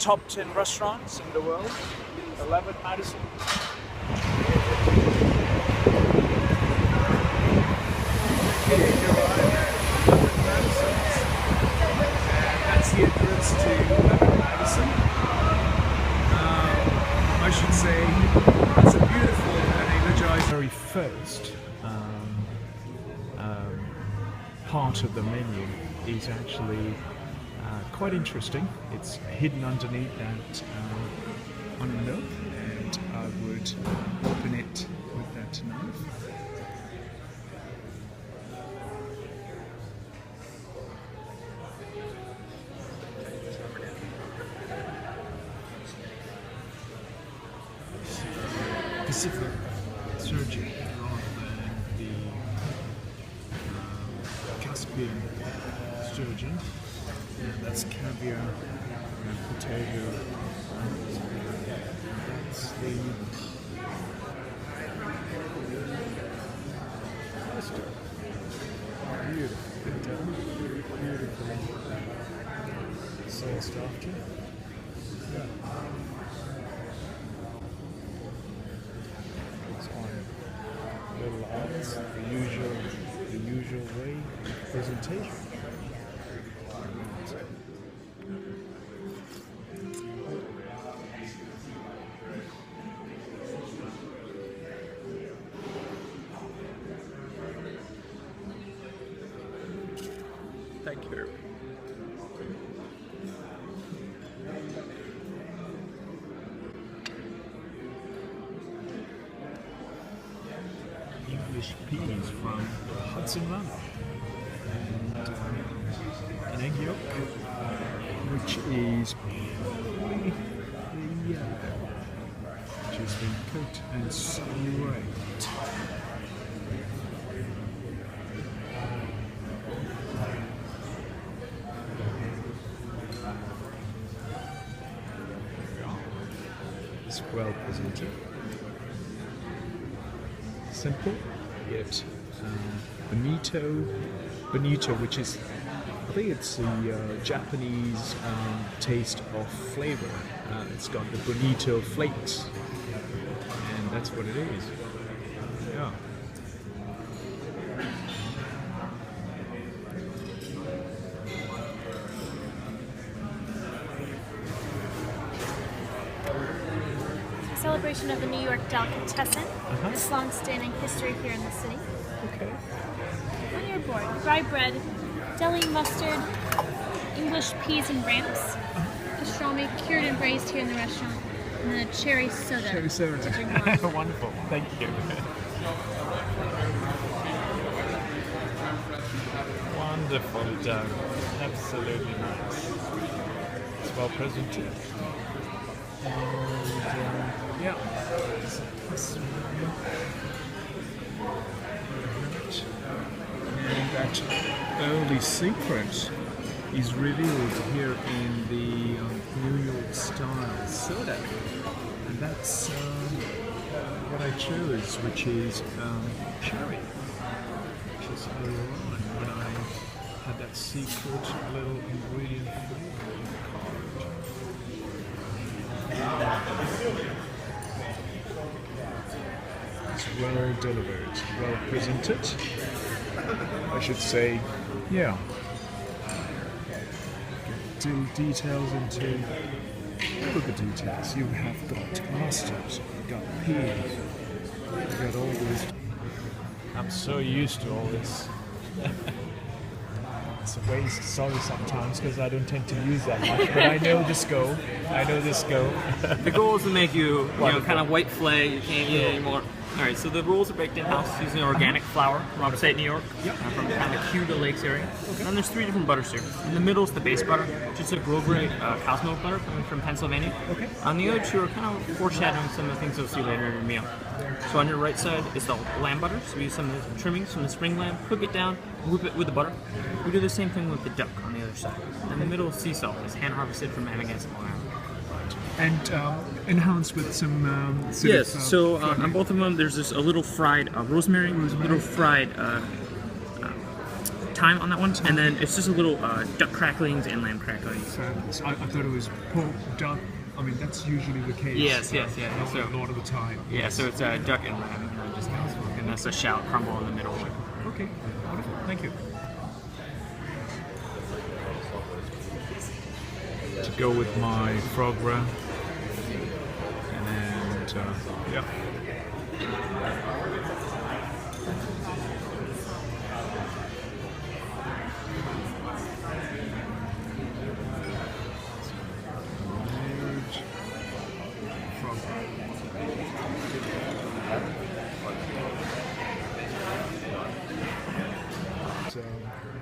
top 10 restaurants in the world. 11 Madison. Okay, here I am at 11 Madison. And that's the entrance to 11 Madison. I should say it's a beautiful and energizing. Very first part of the menu is actually quite interesting. It's hidden underneath that onion, and I would open it with that knife. Pacific surgeon rather than the Caspian sturgeon. And that's caviar and potato. That's the lobster. Beautiful, beautiful sauced after. Yeah. It's on little eyes, the usual way of presentation. Thank you. English peas from Hudson Valley, and an egg yolk, which is probably the yellow, which has been cooked and scraped. It's well presented. Simple, yet bonito, which is, I think it's the Japanese taste of flavor. It's got the bonito flakes, and that's what it is. Yeah. Celebration of the New York delicatessen. This long-standing history here in the city. Okay. On your board, rye bread, deli mustard, English peas and ramps, pastrami cured and braised here in the restaurant, and then a cherry soda. Cherry soda. To drink more. Wonderful. Thank you. Wonderfully done. Absolutely nice. It's well presented. And yeah, and that early secret is revealed here in the New York style soda, and that's what I chose, which is cherry, which is earlier on when I had that secret little ingredient flavor in the card. It's well delivered, well presented. I should say, yeah. Details into all of the details. You have got mustards, you've got peas, you've got all this. I'm so used to all this. It's a waste, sorry sometimes, because I don't tend to use that much, but I know this go. The goal is to make you kind of white flay, you can't eat it anymore. Alright, so the rolls are baked in-house using organic flour from upstate New York, from kind of the Cuba Lakes area. And then there's 3 different butters here. In the middle is the base butter, which is a Grover cow's milk butter coming from Pennsylvania. Okay. On the other 2 are kind of foreshadowing some of the things you'll see later in your meal. So on your right side is the lamb butter, so we use some of the trimmings from the spring lamb, cook it down, whip it with the butter. We do the same thing with the duck on the other side. And in the middle is sea salt, it's hand harvested from Amagansett, Long Island. And enhanced with some on both of them there's this a little fried rosemary, a little fried thyme on that one, and then it's just a little duck cracklings and lamb cracklings. So I thought it was pork, duck. I mean, that's usually the case. Yes. Not So a lot of the time. yeah, so it's duck and lamb, and that's a shallot crumble in the middle. Okay, wonderful. Thank you. To go with my frog wrap, and yeah.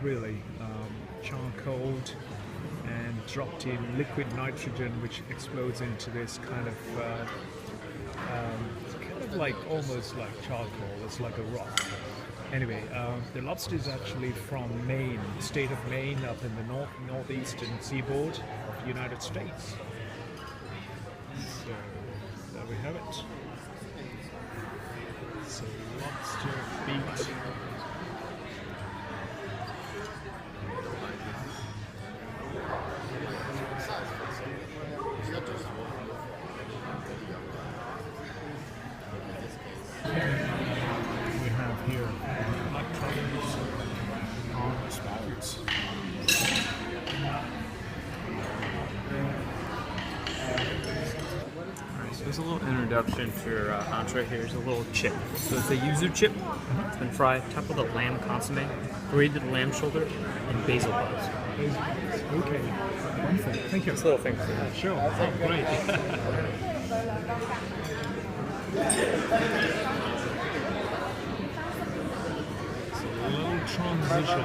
Really charcoaled and dropped in liquid nitrogen, which explodes into this kind of like almost like charcoal. It's like a rock. Anyway, the lobster is actually from Maine, the state of Maine, up in the northeastern seaboard of the United States. So there we have it. So lobster beat. We have here black truffles on asparagus. Alright, so there's a little introduction to your entree here. There's a little chip. So it's a yuzu chip. It's been fried, topped with a lamb consomme, grated lamb shoulder, and basil buds. Okay, wonderful. Thank you. This little thing. Sure. Oh, great. It's a little transition.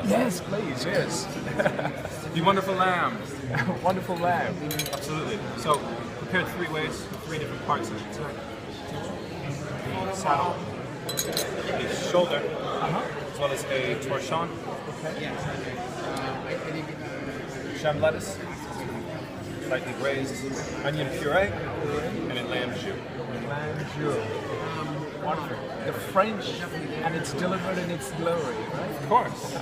Yes, please, yes. The wonderful lamb. Wonderful lamb. Absolutely. So, prepared 3 ways, 3 different parts, I should say. The saddle, the shoulder, as well as a torchon. Okay. Sham lettuce, slightly braised, onion puree, and a lamb jus. Lamb jus. Wonderful. The French, and it's delivered in its glory, right? Of course.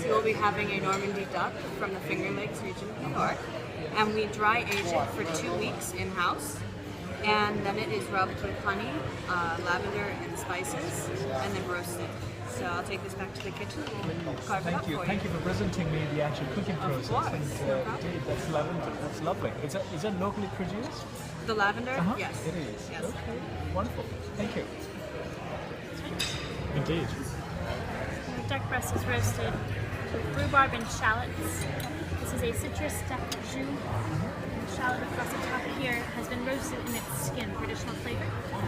You'll be having a Normandy duck from the Finger Lakes region of New York, and we dry age it for 2 weeks in-house, and then it is rubbed with honey, lavender, and spices, and then roasted. So I'll take this back to the kitchen and carve it up for you. Thank you for presenting me the actual cooking process. course, And, no problem. indeed, that's lavender. That's lovely. Is it locally produced? The lavender? Yes. It is. Yes. Okay. Wonderful. Thank you. Indeed. The duck breast is roasted with rhubarb and shallots. This is a citrus duck jus. The shallot across the top here has been roasted in its skin for additional flavor.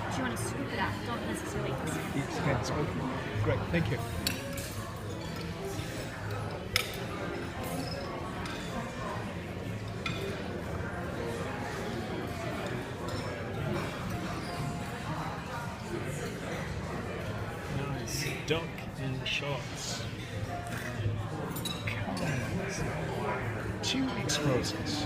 If you want to scoop it out, don't necessarily eat the skin. It's okay. Great, thank you. Nice duck and shots. 2 weeks roses.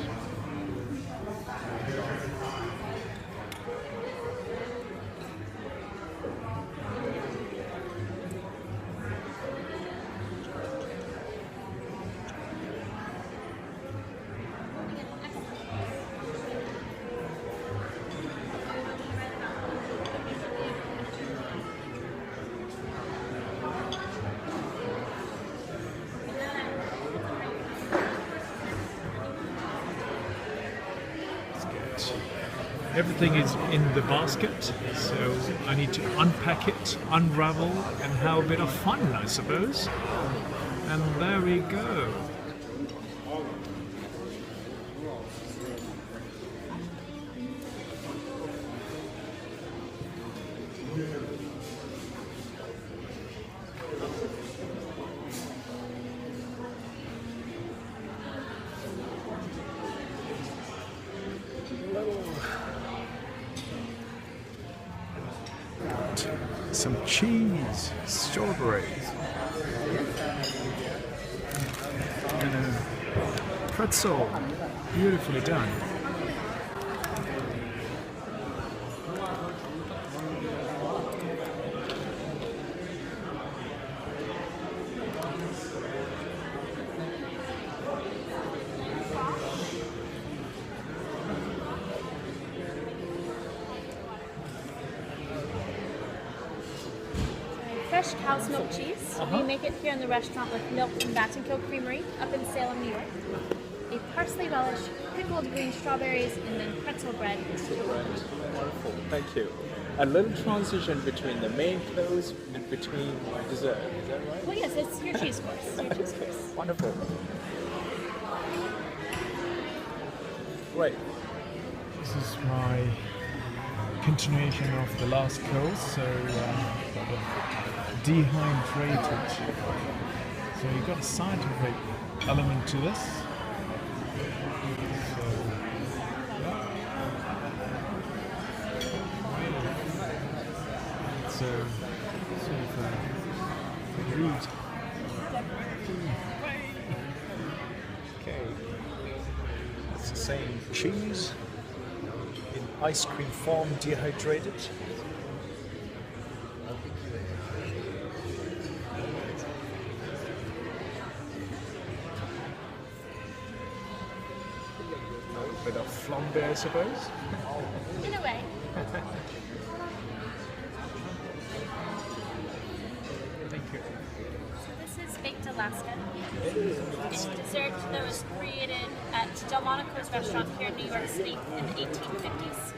Everything is in the basket, so I need to unpack it, unravel, and have a bit of fun, I suppose. And there we go. Some cheese, strawberries, and a pretzel, beautifully done. Fresh cow's milk cheese. We make it here in the restaurant with milk from Battenkill Creamery up in Salem, New York. A parsley relish, pickled green strawberries, and then pretzel bread. Wonderful, thank you. A little transition between the main course and between dessert, is that right? Well, yes, it's your cheese course. Your cheese course. Wonderful. Great. This is my continuation of the last course, so dehydrated. So you've got a scientific element to this. So, it's sort of root. Okay, it's the same cheese in ice cream form, dehydrated. A bit of flambe, I suppose. In a way. Thank you. So this is baked Alaska. It's a dessert that was created at Delmonico's restaurant here in New York City in the 1850s.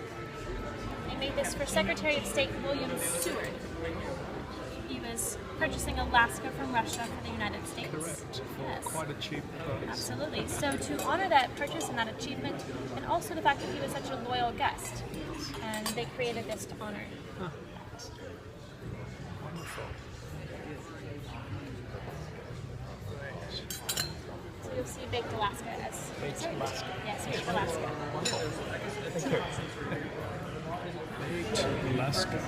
They made this for Secretary of State William Seward. He was purchasing Alaska from Russia for the United States. Correct. For Yes. quite a cheap price. Absolutely. So to honor that purchase and that achievement, and also the fact that he was such a loyal guest, and they created this to honor. Wonderful. So you'll see baked Alaska as Baked dessert. Alaska. Yes, baked Alaska. Thank you. Baked Alaska.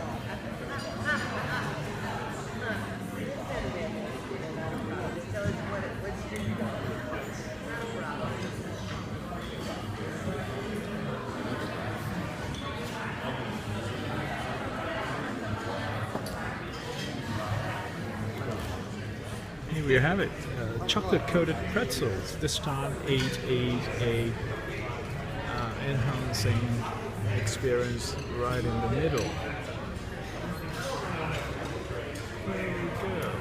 Here we have it, chocolate-coated pretzels. This time, a enhancing experience right in the middle. There we go.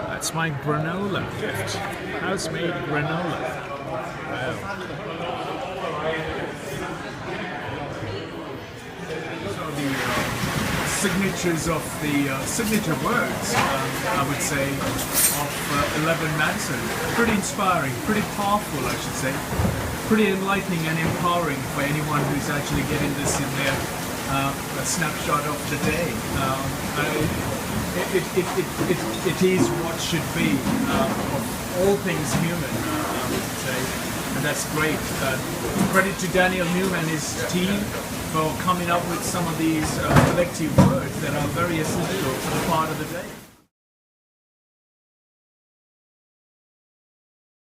That's my granola gift. House-made granola. Wow. signatures of the signature words, I would say, of 11 Madison. Pretty inspiring, pretty powerful, I should say. Pretty enlightening and empowering for anyone who's actually getting this in their a snapshot of the day. It is what should be of all things human, I would say. And that's great. Credit to Daniel Humm and his team for coming up with some of these collective words that are very essential for the part of the day.